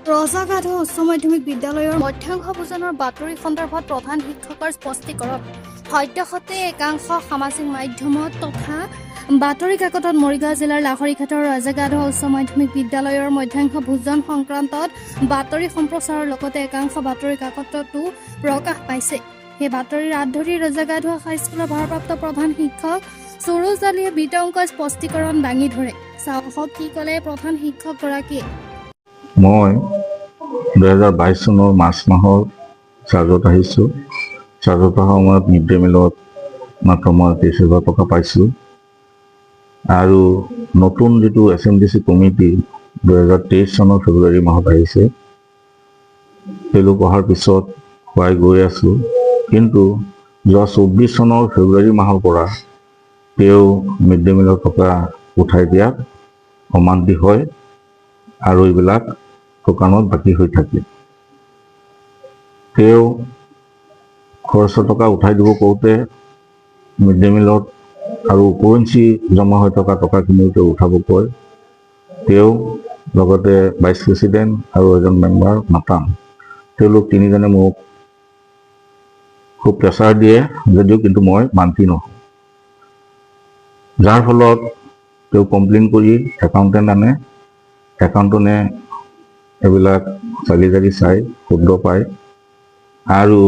ৰজাগাধ উচ্চ মাধ্যমিক বিদ্যালয়ৰ মধ্যাংশ ভোজনৰ বাতৰি সন্দৰ্ভত প্ৰধান শিক্ষকৰ স্পষ্টীকৰণ। সদ্যহতে একাংশ সামাজিক মাধ্যমত তথা বাতৰি কাকতত মৰিগাঁও জিলাৰ লাহৰীঘাটৰ ৰজাগাধ উচ্চ মাধ্যমিক বিদ্যালয়ৰ মধ্যাংশ ভোজন সংক্ৰান্তত বাতৰি সম্প্ৰচাৰৰ লগতে একাংশ বাতৰি কাকততো প্ৰকাশ পাইছে। সেই বাতৰিৰ আঁত ধৰি ৰজাগাধ হাইস্কুলৰ ভাৰপ্ৰাপ্ত প্ৰধান শিক্ষক সুৰুজ আলীয়ে বিতংক স্পষ্টীকৰণ দাঙি ধৰে। চাওক কি ক'লে প্ৰধান শিক্ষকগৰাকীয়ে। মই 2022 চনৰ মাৰ্চ মাহৰ চাৰ্জত আহিছোঁ। চাৰ্জত অহা সময়ত মিড ডে মিলত মাত্ৰ মই 23,000 টকা পাইছোঁ আৰু নতুন যিটো SMDC কমিটি 2023 চনৰ ফেব্ৰুৱাৰী মাহত আহিছে, তেওঁলোক অহাৰ পিছত খুৱাই গৈ আছোঁ। কিন্তু যোৱা 24 চনৰ ফেব্ৰুৱাৰী মাহৰ পৰা তেওঁ মিড ডে মিলৰ টকা উঠাই দিয়াত অমান্তি হয় আৰু এইবিলাক দোকানত বাকী হৈ থাকে। তেওঁ খৰচৰ টকা উঠাই দিব কওঁতে মিড ডে মিলত আৰু উপৰঞ্চি জমা হৈ থকা টকাখিনিও তেওঁ উঠাব কয়। তেওঁ লগতে ভাইচ প্ৰেচিডেণ্ট আৰু এজন মেম্বাৰ মাতাম, তেওঁলোক তিনিজনে মোক খুব প্ৰেছাৰ দিয়ে যদিও কিন্তু মই মান্তি নহওঁ। যাৰ ফলত তেওঁ কমপ্লেইন কৰি একাউণ্টেণ্ট আনে, একাউণ্টনে এইবিলাক চালি জাৰি চাই শুদ্ধ পায় আৰু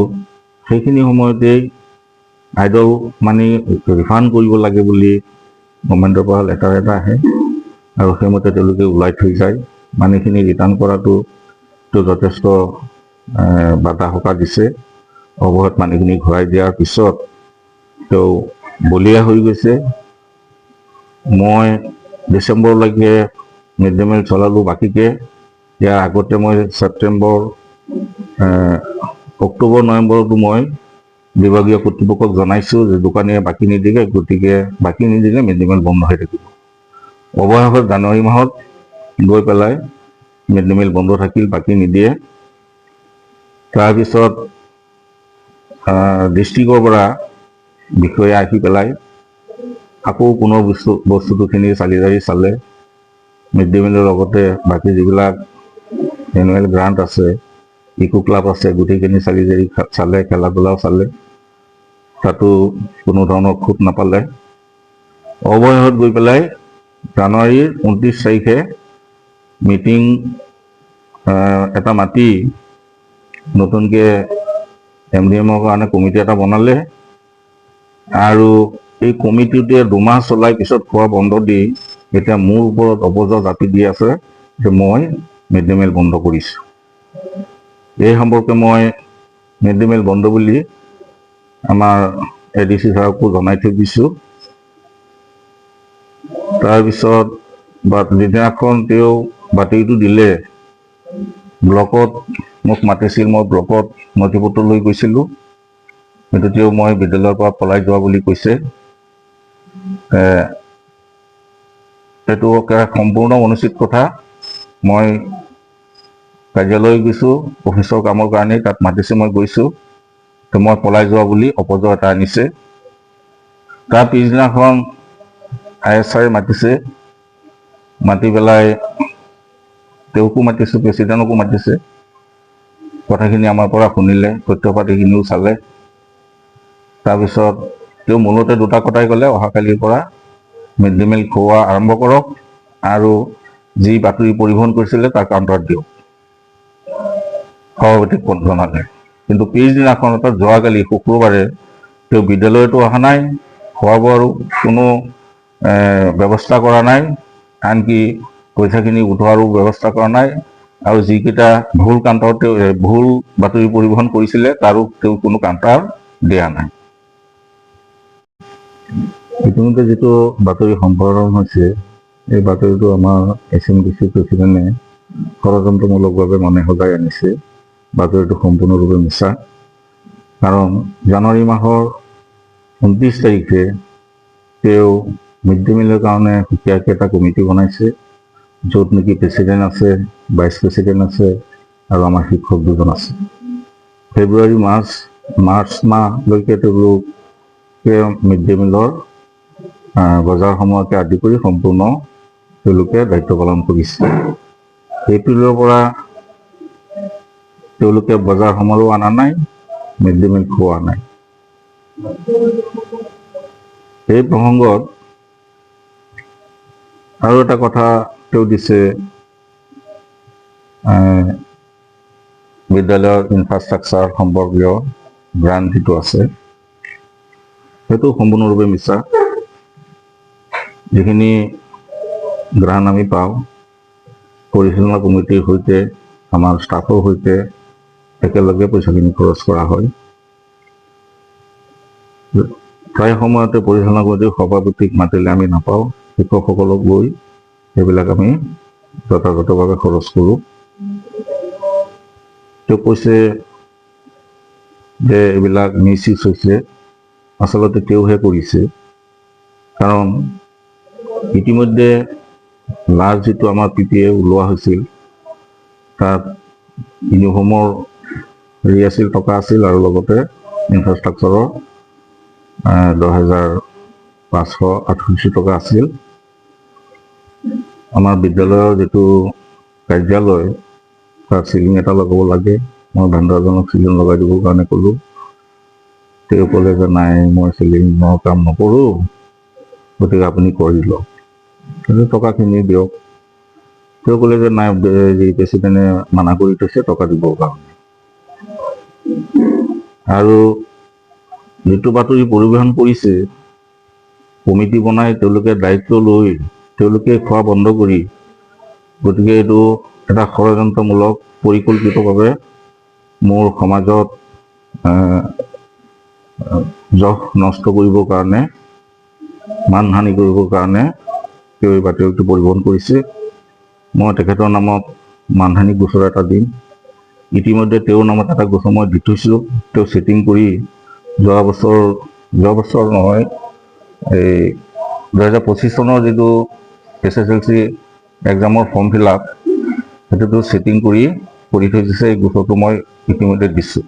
সেইখিনি সময়তেই আইডল মানি ৰিফাণ্ড কৰিব লাগে বুলি গভৰ্ণমেণ্টৰ পৰা লেটাৰ এটা আহে আৰু সেইমতে তেওঁলোকে ওলাই থৈ যায়। মানিখিনি ৰিটাৰ্ণ কৰাটো যথেষ্ট বাধা সকাহ দিছে। অৱহেত মানিখিনি ঘূৰাই দিয়াৰ পিছত তেওঁ বলিয়া হৈ গৈছে। মই ডিচেম্বৰলৈকে মিড ডে মিল চলালোঁ বাকীকৈ। ইয়াৰ আগতে মই ছেপ্টেম্বৰ, অক্টোবৰ, নৱেম্বৰতো মই বিভাগীয় কৰ্তৃপক্ষক জনাইছোঁ যে দোকানীয়ে বাকী নিদিলে, গতিকে বাকী নিদিলে মিড ডে মিল বন্ধ হৈ থাকিব। অৱশেষত জানুৱাৰী মাহত গৈ পেলাই মিড ডে মিল বন্ধ থাকিল, বাকী নিদিয়ে। তাৰপিছত ডিষ্ট্ৰিক্টৰ পৰা বিষয়া আহি পেলাই আকৌ পুনৰ বস্তুটোখিনি চালি জাৰি চালে। মিড ডে মিলৰ লগতে বাকী যিবিলাক এনুৱেল গ্ৰাণ্ট আছে, ইকো ক্লাব আছে, গোটেইখিনি চালি জাৰি চালে, খেলা ধূলাও চালে, তাতো কোনো ধৰণৰ খুঁত নাপালে। অৱশেষত গৈ পেলাই জানুৱাৰীৰ 29 তাৰিখে মিটিং এটা মাতি নতুনকৈ MDMৰ কাৰণে কমিটি এটা বনালে আৰু এই কমিটিটোৱে 2 মাহ চলাই পিছত খোৱা বন্ধ দি এতিয়া মোৰ ওপৰত অপজৰ জাপি দি আছে যে মই মিড ডে মিল বন্ধ কৰিছোঁ। এই সম্পৰ্কে মই মিড ডে মিল বন্ধ বুলি আমাৰ ADC ছাৰকো জনাই থৈ দিছোঁ। তাৰপিছত যিদিনাখন তেওঁ বাতৰিটো দিলে, ব্লকত মোক মাতিছিল। মই ব্লকত নথিপত্ৰ লৈ গৈছিলোঁ, কিন্তু তেওঁ মই বিদ্যালয়ৰ পৰা পলাই যোৱা বুলি কৈছে। এইটো সম্পূৰ্ণ অনুচিত কথা। মই কাৰ্যালয় গৈছোঁ, অফিচৰ কামৰ কাৰণেই তাত মাতিছে, মই গৈছোঁ। তো মই পলাই যোৱা বুলি অপজৰ এটা আনিছে। তাৰ পিছদিনাখন ISI মাতিছে, মাতি পেলাই তেওঁকো মাতিছোঁ, প্ৰেচিডেণ্টকো মাতিছে। কথাখিনি আমাৰ পৰা শুনিলে, তথ্য পাতিখিনিও চালে। তাৰপিছত তেওঁ মূলতে দুটা কথাই ক'লে, অহাকালিৰ পৰা মিড ডে মিল খুওৱা আৰম্ভ কৰক আৰু যি বাতৰি পৰিবহণ কৰিছিলে তাৰ কাউণ্টাৰত দিয়ক, সভাপতিক জনালে। কিন্তু পিছদিনাখন অৰ্থাৎ যোৱাকালি শুক্ৰবাৰে তেওঁ বিদ্যালয়তো অহা নাই, খোৱা বোৱাৰো কোনো ব্যৱস্থা কৰা নাই, আনকি পইচাখিনি উঠোৱাৰো ব্যৱস্থা কৰা নাই আৰু যিকেইটা ভুল বাতৰি পৰিবহণ কৰিছিলে তাৰো তেওঁ কোনো কাউণ্টাৰ দিয়া নাই। ইতিমধ্যে যিটো বাতৰি সম্প্ৰসাৰণ হৈছে, এই বাতৰিটো আমাৰ SMDC প্ৰেচিডেণ্টে ষড়যন্ত্ৰমূলকভাৱে মনে সজাই আনিছে। বাতৰিটো সম্পূৰ্ণৰূপে মিছা। কাৰণ জানুৱাৰী মাহৰ 29 তাৰিখে তেওঁ মিড ডে মিলৰ কাৰণে সুকীয়াকৈ এটা কমিটি বনাইছে, য'ত নেকি প্ৰেচিডেণ্ট আছে, ভাইচ প্ৰেচিডেণ্ট আছে আৰু আমাৰ শিক্ষক দুজন আছে। ফেব্ৰুৱাৰী মাৰ্চ মাহলৈকে তেওঁলোকে মিড ডে মিলৰ বজাৰ সময়কে আদি কৰি সম্পূৰ্ণ তেওঁলোকে দায়িত্ব পালন কৰিছে। এপ্ৰিলৰ পৰা তেওঁলোকে বজাৰ সমাৰো অনা নাই, মিড ডে মিল খোৱা নাই। এই প্ৰসংগত আৰু এটা কথা তেওঁ দিছে, বিদ্যালয়ৰ ইনফ্ৰাষ্ট্ৰাকচাৰ সম্পৰ্কীয় গ্ৰাণ্ট যিটো আছে সেইটো সম্পূৰ্ণৰূপে মিছা। যিখিনি গ্ৰাণ্ট আমি পাওঁ পৰিচালনা কমিটিৰ সৈতে, আমাৰ ষ্টাফৰ সৈতে একেলগে পইচাখিনি খৰচ কৰা হয়। প্ৰায় সময়তে পৰিচালনা কমিটিৰ সভাপতিক মাতিলে আমি নাপাওঁ, শিক্ষকসকলক গৈ সেইবিলাক আমি যথাযথভাৱে খৰচ কৰোঁ। তেওঁ কৈছে যে এইবিলাক মিছ ইউজ হৈছে, আচলতে তেওঁহে কৰিছে। কাৰণ ইতিমধ্যে লাষ্ট যিটো আমাৰ PPA ওলোৱা হৈছিল তাত ইউনিফৰ্মৰ হেৰি আছিল, টকা আছিল, আৰু লগতে ইনফ্ৰাষ্ট্ৰাকচাৰৰ 10,568 টকা আছিল। আমাৰ বিদ্যালয়ৰ যিটো কাৰ্যালয় তাত চিলিং এটা লগাব লাগে, মই ভেণ্ডাৰজনক চিলিং লগাই দিবৰ কাৰণে ক'লোঁ। তেওঁ ক'লে যে নাই, মই চিলিঙৰ কাম নকৰোঁ, গতিকে আপুনি কৰি লওক, কিন্তু টকাখিনি দিয়ক। তেওঁ ক'লে যে নাই, প্ৰেচিডেণ্টে মানা কৰি থৈছে টকা দিবৰ কাৰণে। আৰু যিটো বাতৰি পৰিৱেশন কৰিছে, কমিটি বনাই তেওঁলোকে দায়িত্ব লৈ তেওঁলোকে খোৱা বন্ধ কৰি, গতিকে এইটো এটা ষড়যন্ত্ৰমূলক পৰিকল্পিতভাৱে মোৰ সমাজত যশ নষ্ট কৰিবৰ কাৰণে, মানহানি কৰিবৰ কাৰণে তেওঁ এই বাতৰিটো পৰিবহণ কৰিছে। মই তেখেতৰ নামত মানহানি গোচৰ এটা দিম। ইতিমধ্যে তেওঁৰ নামত এটা গোচৰ মই দি থৈছোঁ। তেওঁ ছেটিং কৰি যোৱা বছৰ নহয়, এই 2025 চনৰ যিটো SSLC এক্সামৰ ফৰ্ম ফিল আপ সেইটোতো ছেটিং কৰি থৈ দিছে। এই গোচৰটো মই ইতিমধ্যে দিছোঁ।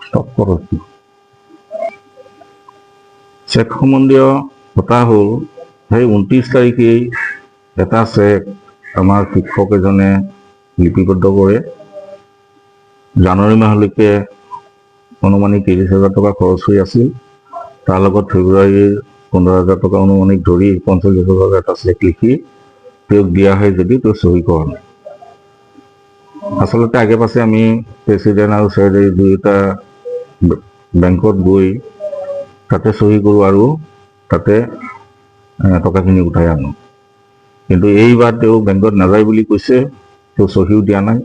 ষ্টপ কৰোঁ। চেক সম্বন্ধীয় কথা হ'ল, সেই 29 তাৰিখেই এটা চেক আমাৰ শিক্ষক এজনে লিপিবদ্ধ কৰে। জানুৱাৰী মাহলৈকে অনুমানিক 30,000 টকা খৰচ হৈ আছিল। তাৰ লগত ফেব্ৰুৱাৰীৰ 15,000 টকা অনুমানিক ধৰি 45,000 এটা চেক লিখি তেওঁক দিয়া হয়, যদি তেওঁ চহী কৰা নাই। আচলতে আগে পাছে আমি প্ৰেচিডেণ্ট আৰু ছেক্ৰেটাৰী দুয়োটা বেংকত গৈ তাতে চহী কৰোঁ আৰু তাতে টকাখিনি উঠাই আনো। কিন্তু এইবাৰ তেওঁ বেংকত নাযায় বুলি কৈছে, তেওঁ চহীও দিয়া নাই।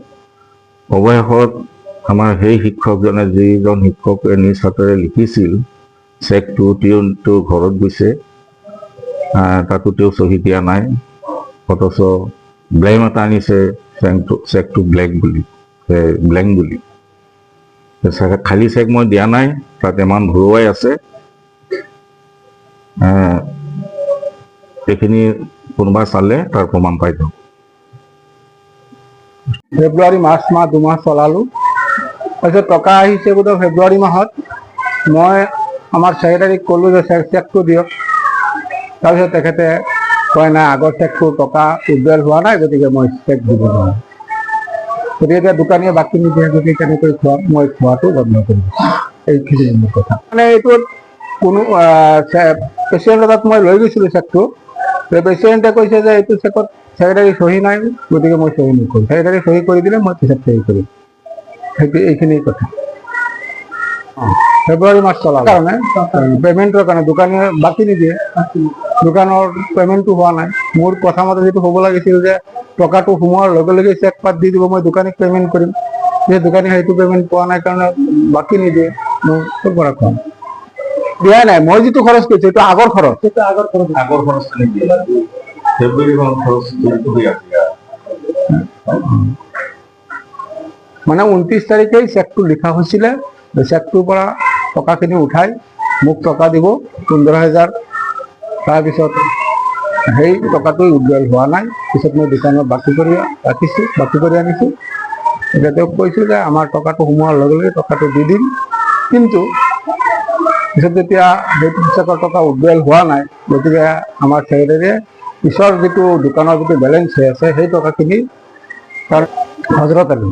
অৱশেষত আমাৰ সেই শিক্ষকজনে, যিজন শিক্ষকে নিজ হাতেৰে লিখিছিল চেকটো, তেওঁ ঘৰত গৈছে, তাতো তেওঁ চহী দিয়া নাই। অথচ ব্লেম এটা আনিছে, চেকটো ব্লেংক বুলি। খালী চেক মই দিয়া নাই, তাত এমাউণ্ট ভৰোৱাই আছে। এইখিনি কোনোবা চালে তাৰ প্ৰমাণ পাই যাওঁ। ফেব্ৰুৱাৰী মাৰ্চ মাহ 2 মাহ চলালোঁ। তাৰপিছত টকা আহিছে বোধহয় ফেব্ৰুৱাৰী মাহত। মই আমাৰ ছেক্ৰেটাৰীক ক'লোঁ যে চেকটো দিয়ক। তাৰপিছত তেখেতে কয় নাই, আগৰ চেকটোৰ টকা উইড্ৰল হোৱা নাই, গতিকে মই চেক দিব নোৱাৰোঁ। গতিকে এতিয়া দোকানীয়ে বাকী নিদিয়ে, গতিকে কেনেকৈ মই খোৱাটো বন্ধ কৰিম। এইখিনি মোৰ কথা। মানে এইটোত কোনো প্ৰেচিডেণ্টৰ তাত মই লৈ গৈছিলোঁ চেকটো। প্ৰেচিডেণ্টে কৈছে যে এইটো চেকত ছেক্ৰেটাৰী চহী নাই, গতিকে মই চহী নকৰোঁ। ছেক্ৰেটাৰী চহী কৰি দিলে মই পিছত চহী কৰিম। এইখিনি কথা। ফেব্ৰুৱাৰী মাৰ্চ চলাৰ কাৰণে, পে'মেণ্টৰ কাৰণে দোকানীয়ে বাকী নিদিয়ে। দোকানৰ পে'মেণ্টটো হোৱা নাই। মোৰ কথা মতে যিটো হ'ব লাগিছিল যে টকাটো সোমোৱাৰ লগে লগে চেক পাত দি দিব, মই দোকানীক পে'মেণ্ট কৰিম। যে দোকানীয়ে সেইটো পে'মেণ্ট পোৱা নাই কাৰণে বাকী নিদিয়ে। মোৰ ক'ৰ পৰা কম দিয়াই নাই। মই যিটো খৰচ কৰিছোঁ সেইটো আগৰ খৰচ। মানে 29 তাৰিখেই চেকটো লিখা হৈছিলে। চেকটোৰ পৰা টকাখিনি উঠাই মোক টকা দিব 15,000। তাৰপিছত সেই টকাটো উইড্ৰল হোৱা নাই। পিছত মই দোকানত বাকী কৰি আনিছোঁ। এতিয়া তেওঁক কৈছোঁ যে আমাৰ টকাটো সোমোৱাৰ লগে লগে টকাটো দি দিম, কিন্তু পিছত যেতিয়া সেইটো চেকৰ টকা উইড্ৰল হোৱা নাই, গতিকে আমাৰ ছেক্ৰেটাৰীয়ে পিছৰ যিটো দোকানৰ যিটো বেলেঞ্চ হৈ আছে সেই টকাখিনি তাৰ হজৰত আলী